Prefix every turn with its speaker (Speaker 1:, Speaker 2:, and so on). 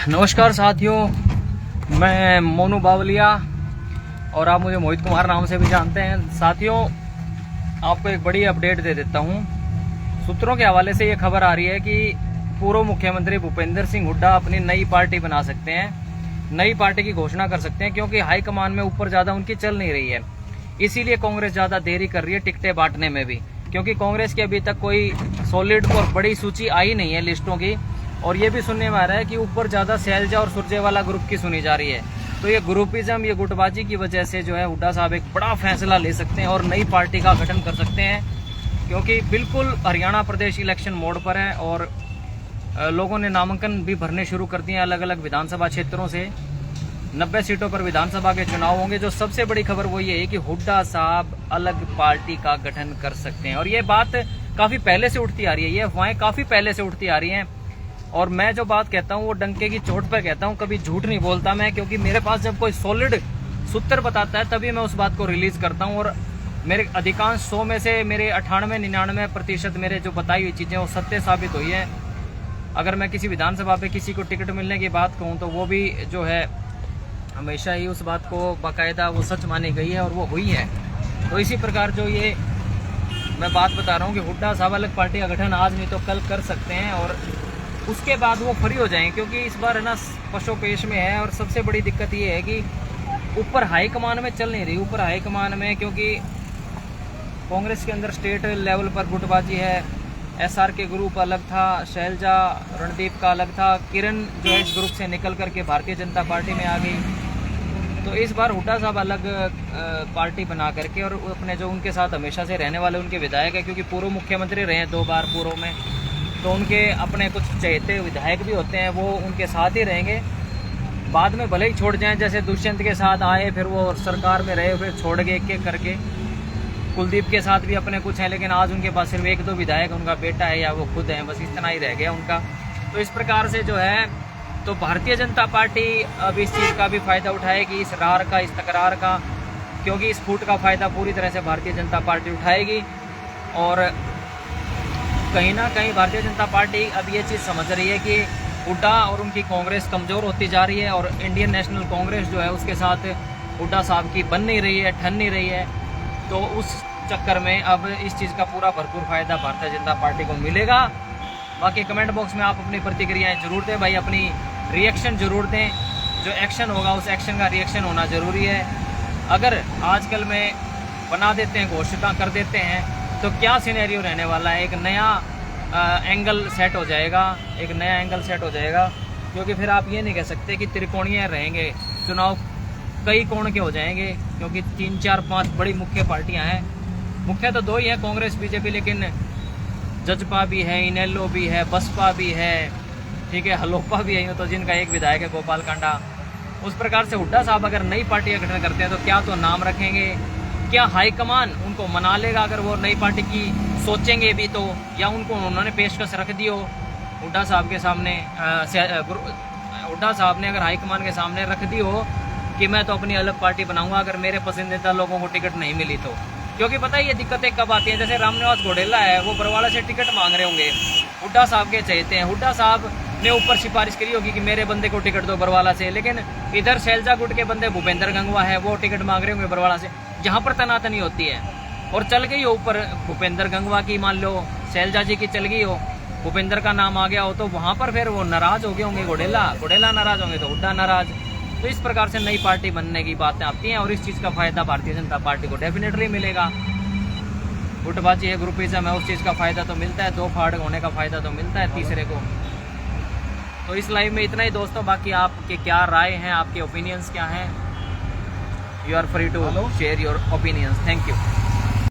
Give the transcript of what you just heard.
Speaker 1: नमस्कार साथियों, मैं मोनू बावलिया और आप मुझे मोहित कुमार नाम से भी जानते हैं। साथियों, आपको एक बड़ी अपडेट दे देता हूं। सूत्रों के हवाले से ये खबर आ रही है कि पूर्व मुख्यमंत्री भूपेंद्र सिंह हुड्डा अपनी नई पार्टी बना सकते हैं, नई पार्टी की घोषणा कर सकते हैं, क्योंकि हाईकमान में ऊपर ज्यादा उनकी चल नहीं रही है। इसीलिए कांग्रेस ज्यादा देरी कर रही है टिकटें बांटने में भी, क्योंकि कांग्रेस की अभी तक कोई सॉलिड और बड़ी सूची आई नहीं है लिस्टों की। और ये भी सुनने में आ रहा है कि ऊपर ज्यादा शैलजा और सुरजेवाला ग्रुप की सुनी जा रही है। तो ये ग्रुपिज्म, ये गुटबाजी की वजह से जो है हुड्डा साहब एक बड़ा फैसला ले सकते हैं और नई पार्टी का गठन कर सकते हैं, क्योंकि बिल्कुल हरियाणा प्रदेश इलेक्शन मोड पर है और लोगों ने नामांकन भी भरने शुरू कर दिए अलग अलग विधानसभा क्षेत्रों से। 90 सीटों पर विधानसभा के चुनाव होंगे। जो सबसे बड़ी खबर वो ये है कि हुड्डा साहब अलग पार्टी का गठन कर सकते हैं। और ये बात काफी पहले से उठती आ रही है, ये अफवाहें काफी पहले से उठती आ रही हैं। और मैं जो बात कहता हूँ वो डंके की चोट पर कहता हूँ, कभी झूठ नहीं बोलता मैं, क्योंकि मेरे पास जब कोई सॉलिड सूत्र बताता है तभी मैं उस बात को रिलीज करता हूँ। और मेरे अधिकांश 100 में से मेरे 98-99% मेरे जो बताई हुई चीजें वो सत्य साबित हुई है। अगर मैं किसी विधानसभा पे किसी को टिकट मिलने की बात कहूँ तो वो भी जो है हमेशा ही उस बात को बाकायदा वो सच मानी गई है और वो हुई है। तो इसी प्रकार जो ये मैं बात बता रहा हूँ कि हुड्डा साहब अलग पार्टी का गठन आज नहीं तो कल कर सकते हैं और उसके बाद वो फ्री हो जाएंगे, क्योंकि इस बार है ना पशोपेश में है। और सबसे बड़ी दिक्कत ये है कि ऊपर हाईकमान में चल नहीं रही, ऊपर हाईकमान में, क्योंकि कांग्रेस के अंदर स्टेट लेवल पर गुटबाजी है। एसआर के ग्रुप अलग था, शैलजा रणदीप का अलग था, किरण जो है इस ग्रुप से निकल करके भारतीय जनता पार्टी में आ गई। तो इस बार हुड्डा साहब अलग पार्टी बना करके, और अपने जो उनके साथ हमेशा से रहने वाले उनके विधायक है, क्योंकि पूर्व मुख्यमंत्री रहे 2 बार पूर्व में, तो उनके अपने कुछ चहेते विधायक भी होते हैं, वो उनके साथ ही रहेंगे। बाद में भले ही छोड़ जाएं, जैसे दुष्यंत के साथ आए फिर वो सरकार में रहे, फिर छोड़ गए एक करके। कुलदीप के साथ भी अपने कुछ हैं, लेकिन आज उनके पास सिर्फ 1-2 विधायक, उनका बेटा है या वो खुद है, बस इतना ही रह गया उनका। तो इस प्रकार से जो है, तो भारतीय जनता पार्टी अब इस चीज़ का भी फायदा उठाएगी, इस रार का, इस तकरार का, क्योंकि इस फूट का फायदा पूरी तरह से भारतीय जनता पार्टी उठाएगी। और कहीं ना कहीं भारतीय जनता पार्टी अब ये चीज़ समझ रही है कि हुड्डा और उनकी कांग्रेस कमज़ोर होती जा रही है, और इंडियन नेशनल कांग्रेस जो है उसके साथ हुड्डा साहब की बन नहीं रही है, ठन नहीं रही है। तो उस चक्कर में अब इस चीज़ का पूरा भरपूर फायदा भारतीय जनता पार्टी को मिलेगा। बाकी कमेंट बॉक्स में आप अपनी प्रतिक्रियाएं जरूर दें भाई, अपनी रिएक्शन जरूर दें। जो एक्शन होगा उस एक्शन का रिएक्शन होना ज़रूरी है। अगर आजकल में बना देते हैं, घोषणा कर देते हैं, तो क्या सिनेरियो रहने वाला है, एक नया एंगल सेट हो जाएगा, एक नया एंगल सेट हो जाएगा। क्योंकि फिर आप ये नहीं कह सकते कि त्रिकोणीय रहेंगे चुनाव, कई कोण के हो जाएंगे, क्योंकि 3, 4, 5 बड़ी मुख्य पार्टियां हैं। मुख्य तो 2 ही है, कांग्रेस बीजेपी, लेकिन जजपा भी है, इनेलो भी है, बसपा भी है, ठीक है, हलोपा भी है, तो जिनका एक विधायक है गोपाल कांडा। उस प्रकार से हुड्डा साहब अगर नई पार्टी का गठन करते हैं तो क्या तो नाम रखेंगे, क्या हाईकमान उनको मना लेगा अगर वो नई पार्टी की सोचेंगे भी तो, या उनको उन्होंने पेशकश रख दी हो हुड्डा साहब के सामने, हुड्डा साहब ने अगर हाईकमान के सामने रख दी हो कि मैं तो अपनी अलग पार्टी बनाऊंगा अगर मेरे पसंदीदा लोगों को टिकट नहीं मिली तो। क्योंकि पता है ये दिक्कतें कब आती हैं, जैसे रामनिवास घोडेला है, वो बरवाला से टिकट मांग रहे होंगे, हुड्डा साहब के चाहते हैं, हुड्डा साहब ने ऊपर सिफारिश करी होगी कि मेरे बंदे को टिकट दो बरवाला से, लेकिन इधर शैलजा गुट के बंदे भूपेंद्र गंगवा है, वो टिकट मांग रहे होंगे बरवाला से, जहाँ पर तनातनी होती है। और चल गई हो ऊपर भूपेंद्र गंगवा की, मान लो शैलजा जी की चल गई हो, भूपेंद्र का नाम आ गया हो, तो वहाँ पर फिर वो नाराज हो गए होंगे, घोडेला नाराज होंगे तो हुड्डा नाराज। तो इस प्रकार से नई पार्टी बनने की बातें आती हैं, और इस चीज़ का फायदा भारतीय जनता पार्टी को डेफिनेटली मिलेगा। गुटबाजी है, ग्रुपिज्म है, उस चीज़ का फायदा तो मिलता है, 2 फाड़ होने का फायदा तो मिलता है तीसरे को। तो इस लाइव में इतना ही दोस्तों, बाकी आपके क्या राय हैं, आपके ओपिनियंस क्या हैं, you are free to share your opinions. Thank you.